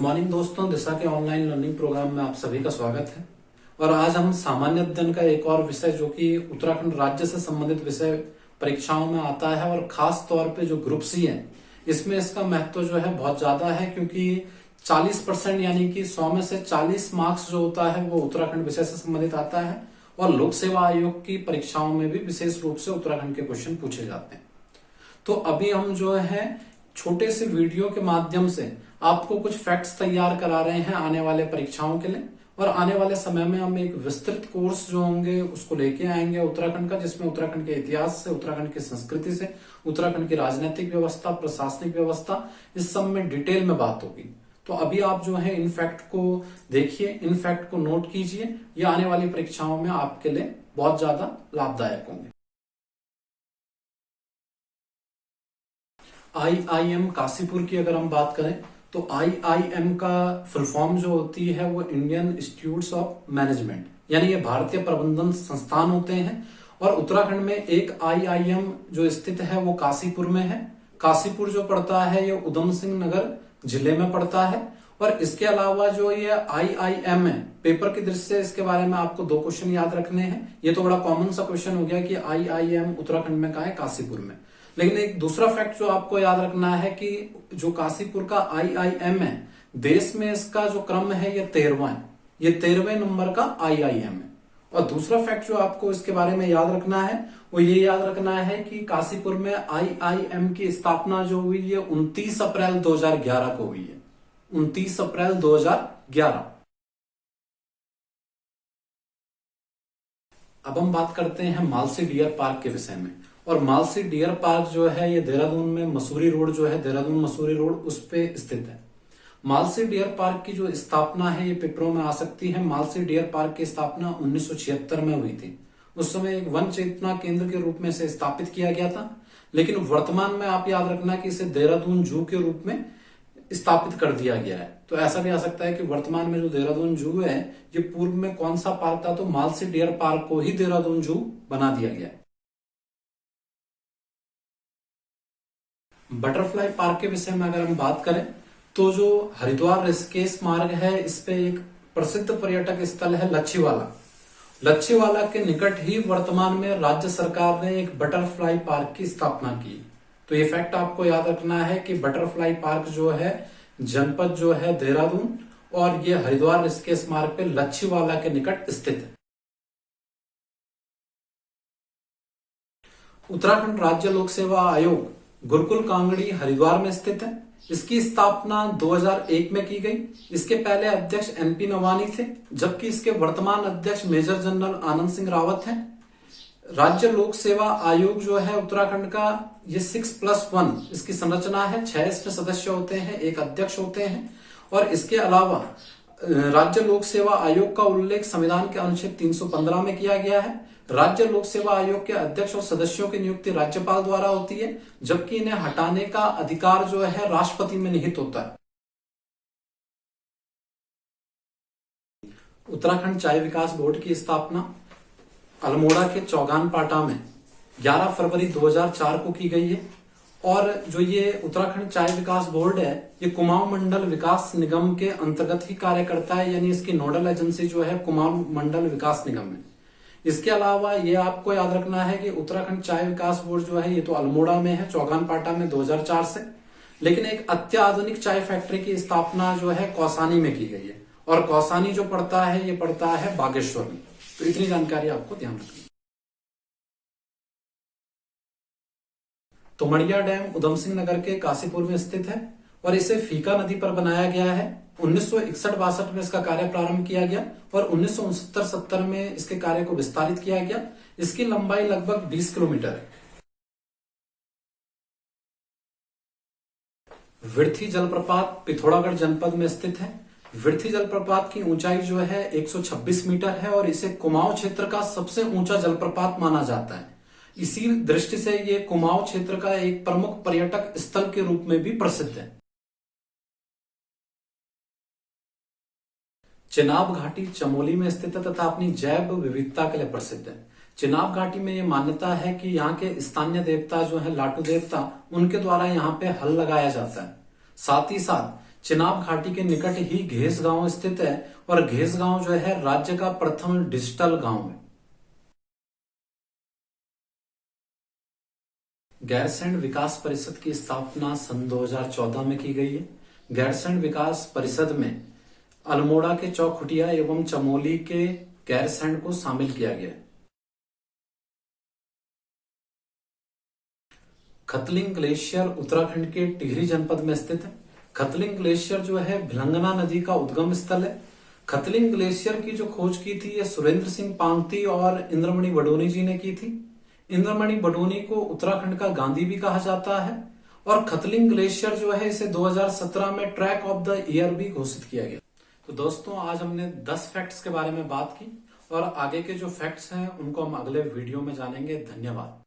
Morning दोस्तों, दिशा के online learning programme में आप सभी का स्वागत है। और आज हम सामान्य अध्ययन का एक और विषय जो कि उत्तराखंड राज्य से संबंधित विषय परीक्षाओं में आता है और खास तौर पे जो ग्रुप सी है इसमें इसका महत्व जो है बहुत ज्यादा है, क्योंकि 40% यानी कि 100 में से 40 मार्क्स जो होता है वो उत्तराखंड विषय से संबंधित आता है। और लोक सेवा आयोग की परीक्षाओं में भी विशेष रूप से उत्तराखंड के क्वेश्चन पूछे जाते हैं। तो अभी हम जो है छोटे से वीडियो के माध्यम से आपको कुछ फैक्ट्स तैयार करा रहे हैं आने वाले परीक्षाओं के लिए। और आने वाले समय में हम एक विस्तृत कोर्स जो होंगे उसको लेके आएंगे उत्तराखंड का, जिसमें उत्तराखंड के इतिहास से, उत्तराखंड की संस्कृति से, उत्तराखंड की राजनीतिक व्यवस्था, प्रशासनिक व्यवस्था, इस सब में डिटेल में बात होगी। तो अभी आप जो है इन फैक्ट को देखिए, इन फैक्ट को नोट कीजिए, ये आने वाली परीक्षाओं में आपके लिए बहुत ज्यादा लाभदायक होंगे। IIM काशीपुर की अगर हम बात करें तो IIM का फुल फॉर्म जो होती है वो इंडियन इंस्टीट्यूट्स ऑफ मैनेजमेंट, यानी ये भारतीय प्रबंधन संस्थान होते हैं। और उत्तराखंड में एक IIM जो स्थित है वो काशीपुर में है। काशीपुर जो पड़ता है ये उधम सिंह नगर जिले में पड़ता है। और इसके अलावा जो ये IIM है, पेपर की दृष्टि से इसके बारे में आपको 2 क्वेश्चन याद रखने हैं। ये तो बड़ा कॉमन सा क्वेश्चन हो गया कि IIM उत्तराखंड में कहाँ है, काशीपुर में। लेकिन एक दूसरा फैक्ट जो आपको याद रखना है कि जो काशीपुर का IIM है, देश में इसका जो क्रम है ये 13वां है, ये 13वें नंबर का IIM है। और दूसरा फैक्ट जो आपको इसके बारे में याद रखना है वो ये याद रखना है कि काशीपुर में IIM की स्थापना जो हुई है 29 अप्रैल 2011 को हुई है। 29 अप्रैल 2011। अब हम बात करते हैं मालसी डियर पार्क के विषय में। और मालसी डियर पार्क जो है ये देहरादून में मसूरी रोड जो है, देहरादून मसूरी रोड, उस पे स्थित है। मालसी डियर पार्क की जो स्थापना है ये पेपरों में आ सकती है। मालसी डियर पार्क की स्थापना 1976 में हुई थी। उस समय एक वन चेतना केंद्र के रूप में इसे स्थापित किया गया था। लेकिन वर्तमान में आप याद रखना कि इसे देहरादून जू के रूप में स्थापित कर दिया गया है। तो ऐसा भी आ सकता है कि वर्तमान में जो देहरादून जू है ये पूर्व में कौन सा पार्क था, तो मालसी डियर पार्क को ही देहरादून जू बना दिया गया है। बटरफ्लाई पार्क के विषय में अगर हम बात करें तो जो हरिद्वार ऋषिकेश मार्ग है इस पे एक प्रसिद्ध पर्यटक स्थल है लच्छीवाला। लच्छीवाला के निकट ही वर्तमान में राज्य सरकार ने एक बटरफ्लाई पार्क की स्थापना की। तो ये फैक्ट आपको याद रखना है कि बटरफ्लाई पार्क जो है जनपद जो है देहरादून और ये हरिद्वार ऋषिकेश मार्ग पे लच्छीवाला के निकट स्थित है। उत्तराखंड राज्य लोक सेवा आयोग गुरुकुल कांगड़ी हरिद्वार में स्थित है। इसकी स्थापना 2001 में की गई। इसके पहले अध्यक्ष NP नवानी थे, जबकि इसके वर्तमान अध्यक्ष मेजर जनरल आनंद सिंह रावत हैं। राज्य लोक सेवा आयोग जो है उत्तराखंड का ये 6+1 इसकी संरचना है। 6 इसमें सदस्य होते हैं, एक अध्यक्ष होते हैं। और इसके अलावा राज्य लोक सेवा आयोग का उल्लेख संविधान के अनुच्छेद 315 में किया गया है। राज्य लोक सेवा आयोग के अध्यक्ष और सदस्यों की नियुक्ति राज्यपाल द्वारा होती है, जबकि इन्हें हटाने का अधिकार जो है राष्ट्रपति में निहित होता है। उत्तराखंड चाय विकास बोर्ड की स्थापना अल्मोड़ा के चौगान पाटा में 11 फरवरी 2004 को की गई है। और जो ये उत्तराखंड चाय विकास बोर्ड है ये कुमाऊं मंडल विकास निगम के अंतर्गत ही कार्य करता है, यानी इसकी नोडल एजेंसी जो है कुमाऊं मंडल विकास निगम है। इसके अलावा ये आपको याद रखना है कि उत्तराखंड चाय विकास बोर्ड जो है ये तो अल्मोड़ा में है, चौगान पाटा में 2004 से। लेकिन एक अत्याधुनिक चाय फैक्ट्री की स्थापना जो है कौसानी में की गई है। और कौसानी जो पड़ता है ये पड़ता है बागेश्वर में। तो इतनी जानकारी आपको ध्यान रखनी। तुमड़िया डैम उधम सिंह नगर के काशीपुर में स्थित है और इसे फीका नदी पर बनाया गया है। 1961-62 में इसका कार्य प्रारंभ किया गया और 1969-70 में इसके कार्य को विस्तारित किया गया। इसकी लंबाई लगभग 20 किलोमीटर है। विर्थी जलप्रपात पिथौरागढ़ जनपद में स्थित है। विर्थी जलप्रपात की ऊंचाई जो है 126 मीटर है और इसे कुमाऊं क्षेत्र का सबसे ऊंचा जलप्रपात माना जाता है। इसी दृष्टि से ये कुमाऊं क्षेत्र का एक प्रमुख पर्यटक स्थल के रूप में भी प्रसिद्ध है। चिनाब घाटी चमोली में स्थित है तथा अपनी जैव विविधता के लिए प्रसिद्ध है। चिनाब घाटी में ये मान्यता है कि यहाँ के स्थानीय देवता जो है लाटू देवता, उनके द्वारा यहाँ पे हल लगाया जाता है। साथ ही साथ चिनाब घाटी के निकट ही घेस गांव स्थित है और घेस गांव जो है राज्य का प्रथम डिजिटल गांव है। गैरसैंण विकास परिषद की स्थापना सन 2014 में की गई है। गैरसैंण विकास परिषद में अल्मोड़ा के चौखुटिया एवं चमोली के गैरसैंण को शामिल किया गया है। खतलिंग ग्लेशियर उत्तराखंड के टिहरी जनपद में स्थित है। खतलिंग ग्लेशियर जो है भिलंगना नदी का उद्गम स्थल है। खतलिंग ग्लेशियर की जो खोज की थी ये सुरेंद्र सिंह पांगती और इंद्रमणि बडोनी जी ने की थी। इंद्रमणि बडोनी को उत्तराखंड का गांधी भी कहा जाता है और खतलिंग ग्लेशियर जो है इसे 2017 में ट्रैक ऑफ द ईयर भी घोषित किया गया। तो दोस्तों आज हमने 10 फैक्ट्स के बारे में बात की और आगे के जो फैक्ट्स हैं उनको हम अगले वीडियो में जानेंगे। धन्यवाद।